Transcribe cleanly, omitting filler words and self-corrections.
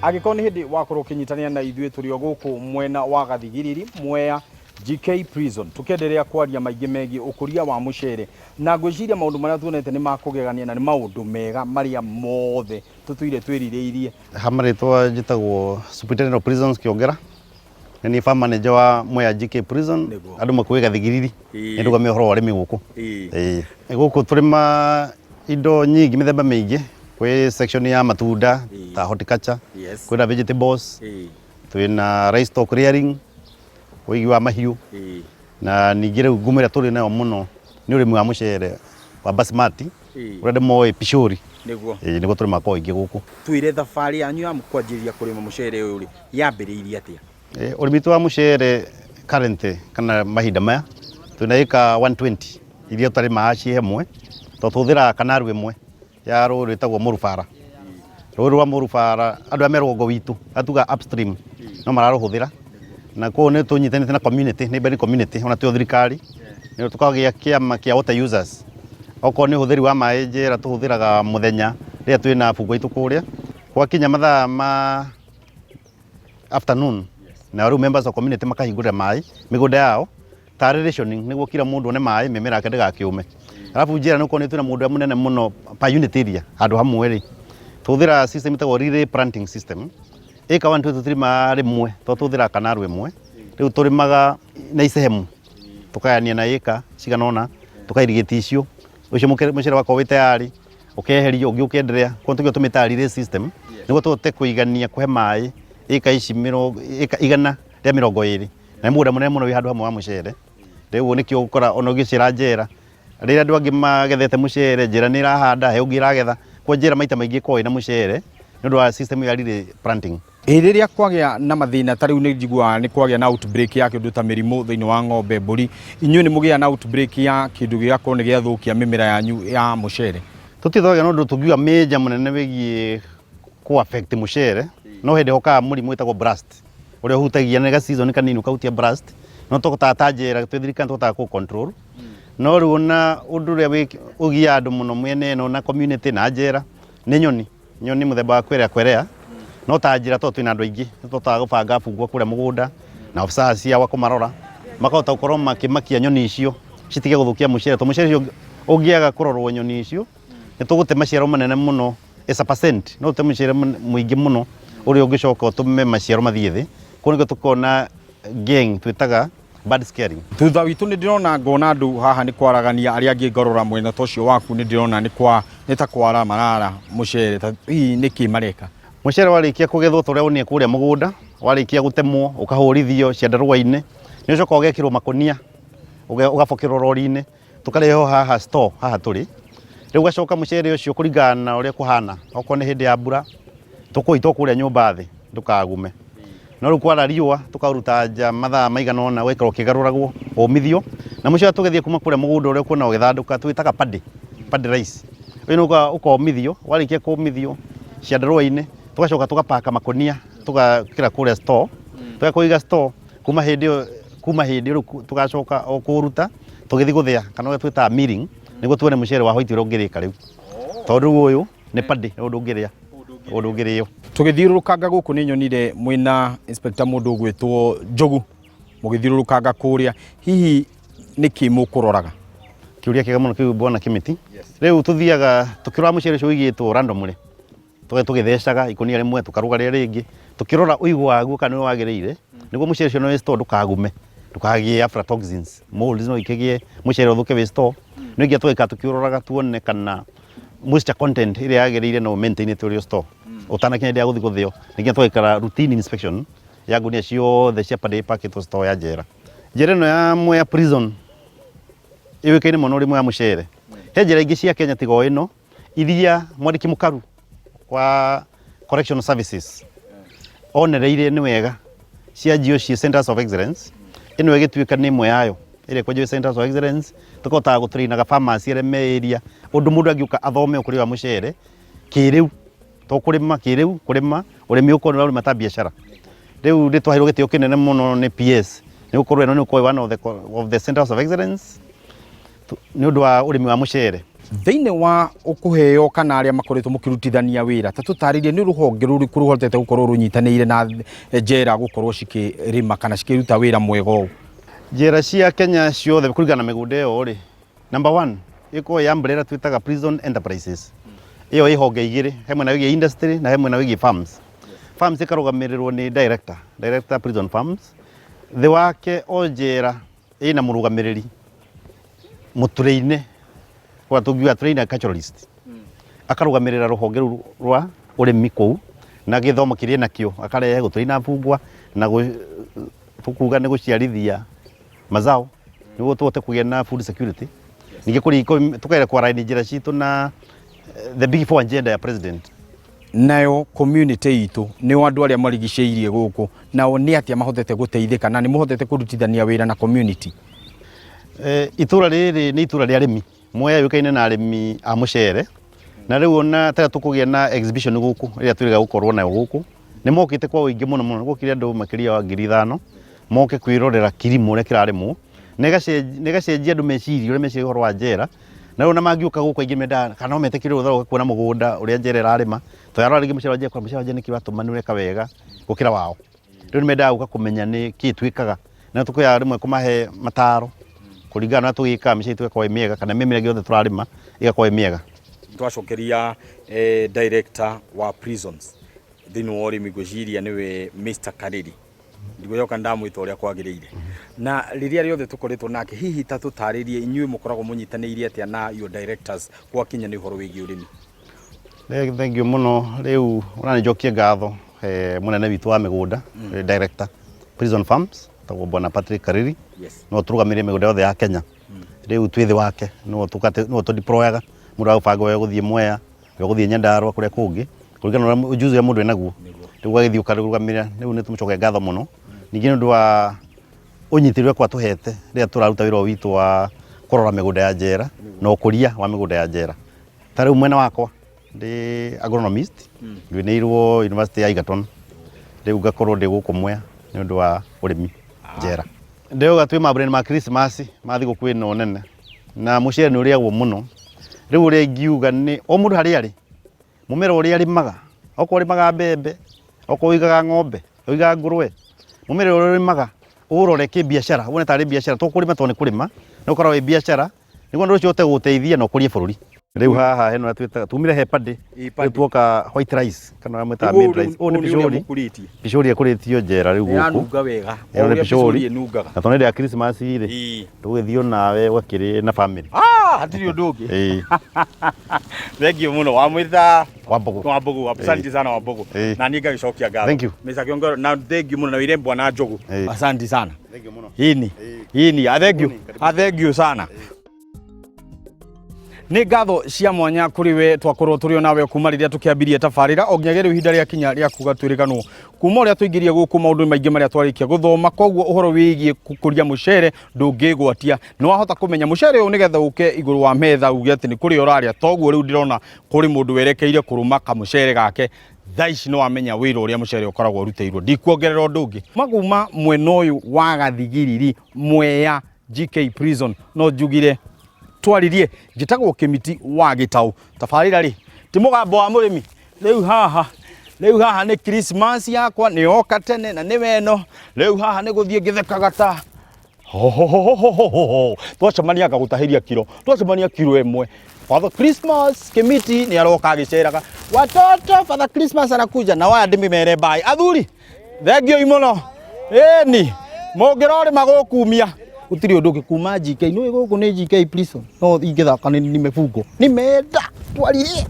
Agĩkorwo nĩ hĩndĩ wakorwo ũkĩnyitanĩra na ithuĩ tũrĩ o gũkũ mwena wa Gathigiriri, Mwea GK Prison, tukiendelea kwaria maingĩ megiĩ ũkũria wa mucere na ngwĩciria maũndũ marĩa tuonete nĩ makũgegania na nĩ maũndũ mega marĩa mothe tũtũire twĩrirĩirie. Hamarĩtwa njĩtagwo Superintendent of Prisons Kĩongera, ni farm manager wa Mwea GK Prison, andũ makuĩ Gathigiriri nĩ ndũgamia ũhoro wa ũrĩmi gũkũ. Gũkũ tũrĩma indo nyingĩ mĩthemba mĩingĩ, kwĩ section ya matunda ta horticulture, kwĩna vegetables, twĩna livestock rearing, ũigi wa mahiũ, na ningĩ rĩu ngumo ĩrĩa tũrĩ nayo mũno nĩ ũrĩmi wa mucere wa basmati ũrĩa ndĩmoĩ pishori, nĩguo tũrĩma kwa ũingĩ gũkũ. Twĩre thabarĩ yanyu ya kwanjĩrĩria kũrĩma mucere ũyũ yambĩrĩirie atĩa? Ũrĩmi witũ wa mucere currently kana mahinda maya twĩna ĩka 120 iria tũrĩmaga ciĩ hamwe, tũhũthĩra kanaru ĩmwe ya rũĩ rwĩtagwo Mũrubara. Rũĩ rwa Mũrubara andũ a rũgongo witũ atuga upstream no mararũhũthĩra, na kwa nĩ tũnyitanĩte na community, neighboring community, ona tũ thirikari nĩ tũkagĩa kĩama kĩa water users. Okorwo nĩ ũhũthĩri wa maĩ njĩra tũhũthĩraga mũthenya rĩrĩa twĩna bungo itũ kũrĩa gwakinya mathaa ma afternoon, na rĩu members of community makahingũrĩra maĩ mĩgũnda yao tarĩ rationing nĩguo kila mũndũ one maĩ mĩmera yake ndĩgakĩũme. Alafu njĩra nĩ ũkorwo nĩ twĩna mũndũ mũnene mũno per unit area handũ hamwe rĩ tũhũthĩra system ĩtagwo relay planting system. Ĩka 1 2 3 ma rĩmwe tũhũthĩra kanaru ĩmwe, rĩu tũrĩmaga na isehemu tũkayania na ĩka cigana ũna tũkairigĩti icio, ũcio mũcere wako wĩ tayari ũkeherio ũngĩ ũkĩenderea kwa tũgĩo tũmĩta relay system nĩguo tũhote kũigania kũhe maĩ ĩka ici igana rĩa 20 na mũgũnda mũnene mũno wĩ handũ hamwe wa mucere. Rĩu nĩkĩo ũkora ona ũgĩcira njĩra rĩrĩa andũ angĩ magethete mucere njĩra nĩ irahanda he ũngĩ iragetha, kwa njĩra maita maingĩ koĩ na mucere nĩ ũndũ wa system ya relay planting. Rĩrĩa kwagĩa na mathĩna ta rĩu nĩ njiguaga nĩ kwagĩa na outbreak ya kĩndũ ta mĩrimũ thĩinĩ wa ng'ombe, mbũri, inyuĩ nĩ mũgĩa na outbreak ya kĩndũ gĩgakorwo nĩ gĩathũkia mĩmera yanyu ya mucere? Tũtithogĩa na ũndũ tũngiuga major mũnene wĩgiĩ ku affect mucere, no hĩndĩ hokaga mũrimũ wĩtagwo blast ũrĩa ũhutagia na season kanini ũkahutia blast, no tũgũtata njĩra twĩthirikani tũgũtaka ku control. No rĩu na ũndũ ũrĩa ũgia andũ mũno mwene ĩno na community na njĩra nĩ nyoni mũthemba wa kwerea no ta njĩra tondũ twĩna andũ aingĩ tũtaga gũbanga bungo kũrĩa mũgũnda na officers cia kũmarora makahota gũkorwo makĩmakia nyoni icio citige gũthũkia mucere. To mucere ũcio ũngĩaga kũrorwo nyoni icio nĩ tũgũte maciaro manene mũno as a percent, no te mucere mũingĩ mũno ũrĩa ũngĩcoka ũtũme maciaro mathiĩ thĩ. Kwa nĩguo tũkona gang twĩtaga bird scaring. Thutha witũ nĩ ndĩrona ngona andũ haha nĩ kwaragania, arĩa angĩ ngorora mwena tocio waku nĩ ndĩrona nĩ ta kwara marara mucere, ta hihi nĩkĩ mareka? Mucere warĩkia kũgethwo tũrĩa ũnie kũrĩa mũgũnda, warĩkia gũtemwo ũkahũrithio ciandarũa-inĩ, nĩ ũcoka ũgekĩrwo makũnia ũgabokerwo rori-inĩ tũkareho haha store haha tũrĩ. Rĩu ũgacoka mucere ũcio kũringana na ũrĩa kũhana, okorwo nĩ hĩndĩ ya mbura tũkũitwo kũrĩa nyũmba thĩ ndũkagume, no rĩu kwara riũa tũkaruta nja mathaa maigana ũna ũgaikara ũkĩgarũragwo ũmithio, na mũcere tũgĩthiĩ kuma kũrĩa mũgũnda ũrĩa kuona ũgĩthandũka twĩtaga paddy rice. Ũyũ nĩ ũkomithio, warĩkia kũmithio ciandarũa-inĩ tũgacoka tũgapaka makũnia tũgakĩra kũrĩa store, tũgakũiga store kuma hĩndĩ rĩu tũgacoka o kũruta tũgĩthiĩ gũthĩa kana ũrĩa twĩtaga milling nĩguo tuone mucere wa white ũrĩa ũngĩrĩka rĩu, tondũ ũyũ nĩ paddy ũndũ ũngĩrĩo. Tũgĩthiũrũrũkanga gũkũ nĩ nyonire mwĩna inspector mũndũ ũgwĩtwo Njogu mũgĩthiũrũrũkanga kũrĩa, hihi nĩkĩ mũkũroraga? Kĩũria kĩega mũno kĩu bwana Kimiti. Rĩu tũthiaga tũkĩrora mucere ũcio ũigĩtwo randomly, tũgĩthecaga ikũnia rĩmwe tũkaruga rĩrĩa rĩngĩ tũkĩrora ũigũ waguo kana nĩ wagĩrĩire, nĩguo mucere ũcio no store ndũkagume, ndũkagĩe aflatoxins, molds no ikĩgĩe mucere ũthũke wĩ store. Nĩ ingĩ tũkĩũroraga tuone kana moisture content ĩrĩa yagĩrĩire no maintain tũrĩ store ũtanakinya hĩndĩ ya gũthiĩ gũthĩo. Ningĩ tũgĩkara routine inspection ya ngunia ciothe cia paddy ĩpakĩtwo store ya njĩra. Njĩra ĩno ya Mwea prison ĩũĩkaine mũno ũrĩmi wa mucere. He njĩra ingĩ cia Kenya tiga ĩno iria mwandĩki mũkaru kwa correctional services onereire nĩ wega cia njio cia centers of excellence. Ĩno ĩgĩtuĩka nĩ ĩmwe yayo ĩrĩa kwenjwo centers of excellence, tũkotaga gũtrainaga farmers arĩa me area, ũndũ mũndũ angĩũka athome ũkũria wa mucere kĩrĩu, tũkũrĩma kĩrĩu, kũrĩma ũrĩmi ũkorwo ũrĩma ta biacara. Rĩu nĩ twaheirwo gĩtĩo kĩnene mũno nĩ PS nĩ gũkorwo ĩno nĩ ũkoĩ one of the centers of excellence nĩ ũndũ wa ũrĩmi wa mucere. thiini wa ukuheo kana aria makoretwo mukirutithania wira ta tutaririe ni ruhonge ruri kuruhotete gukorwo runyitanire na njera gukorwo cikirima kana cikiruta wira mwega u njera cia Kenya ciothe kurigana migunda iyo ri number 1 iko ya umbrella twitaga prison enterprises iyo ihonge igiri hemwe na wigi industry na hemwe na wigi farms farms ikarugamirwo ni director prison farms the wake o njera ina murugamiriri mutureine kwa tugiwa trainer culturalist akarugamirira ruhonge rwa urimi kou na githomo kirie nakio akarehe gutraina fungwa na kuga ne guciarithia mazao niguo tuote kugia na food security ninge kuri tukaire kwa line njira citu na the big four agenda ya president nayo community itu ni andu aria marigiceirie guku nao ni atia mahotete guteithika na ni muhotete kurutithania wira na community itura riri ni itura ria arimi Mwea yukaine na arimi a mucere na riu ona tera tukugia na exhibition guku ria turiga gukorwo nayo guku ni mokite kwa uingi muno gukire andu makiria wa 5,000 moke kwirorera kilimo ria kirarimo negacenjia andu meciria uri meciria horo wa njera na riu na mangiuka guku aingi menda kana ometekire uthoro kuona mugunda uria njera irarima to yaro arigi mucere wa kwa mucere wa ni kibatuma ni weka wega gukira wao riu ni menda guka kumenya ni kitwikaga na tukuya rimwe kumahe mataro kuringana na tugika mice twekwa miega kana mimire giothe turarima igakwa miega twacokeria director wa prisons thini wa urimi gwiciria niwe Mr. Kariri ndigoyoka ndamwita uria kwagiriire na riria riothe tukoretwo nake hihi ta tutaririe inyuĩ mukoragwo munyitanĩire atia na your directors kwa kinya ni horo wigi urimi thank you muno riu unanijokia ngatho munene witu wa migunda director prison farms tagwo bwana Patrick Kariri no turugamire migunda yothe ya Kenya riu twithi wake no tu deployaga mundu agubanga we guthie Mwea we guthie Nyandarua kuria kungi kurigana na ujuzi ya mundu enaguo riu agithie ukarugamira riu ni tumucoke ngatho muno ningi ndu wa unyitirwe kwa tuhete ria turaruta wira witu wa kurora migunda ya njera na ukuria wa migunda ya njera tari mwena wakwa ndi agronomist ngineirwo University ya Egerton riu ngakorwo ndi guku Mwea ni ndu wa urimi njera ndeo gatwe mabren ma Christmas mathi gukwina onene na mucere ni uriagwo muno riu uri ngiuga ni o mundu hari ari mumera uri ari maga oko ri maga mbembe oko igaga ng'ombe igaga ngurwe mumera uri maga urore ki biashara wone tari biashara to kurima to ni kurima no korwo wi biashara niguo ndu ucio te guteithia no kurie bururi riu haha heno atwita tumire he padi tuoka white rice kana mweta mid rice o ni pishori akuritio njera riu guku yanunga wega o ni pishori enungaga na tonede ya Christmas iri tugithio nawe wakiri na family hatiri undu ungi thank you muno wa mwitha Wambugu asante sana Wambugu na ninga gicokia ngatho thank you Mr. Kiongoro na thank you muno na wire bwana Njogu asante sana thank you muno hini thank you sana ni ngatho cia mwanya kuri we twakorwo turio nawe kuma riria tukiambiria tafarira ongegere ihinda ria kinya ria kuga twirikanwo kuma uria tuingirie guku maundu maingi maria twarikia guthoma koguo uhoro wigie kukuria mucere ndungigwatia no wahota kumenya mucere uyu nigetha uke iguru wa metha uge ati ni kuri uraria toguo riu ndirona kuri mundu werekeire kuruma ka mucere gake thaici no amenya wira uria mucere ukoragwo ruteirwo ndikuongerera undu ungi maguma mwena uyu wa Gathigiriri Mwea GK prison no njugire twaririe njitagwo Kimiti wa Gitau tafarira ri ti mugambo wa murimi riu haha ni Christmas yakwa ni oka tene na ni weno riu haha ni guthie ngithekaga ta twacemania gagutahiria kilo imwe Father Christmas Kimiti ni aroka giceraga watoto Father Christmas anakuja na waya ndimi mere bye athuri thengio imono ni mongirore magukumia utiri undu ngikuma GK no guku ni GK prison no ingithaka ni mefungo ni menda twaririe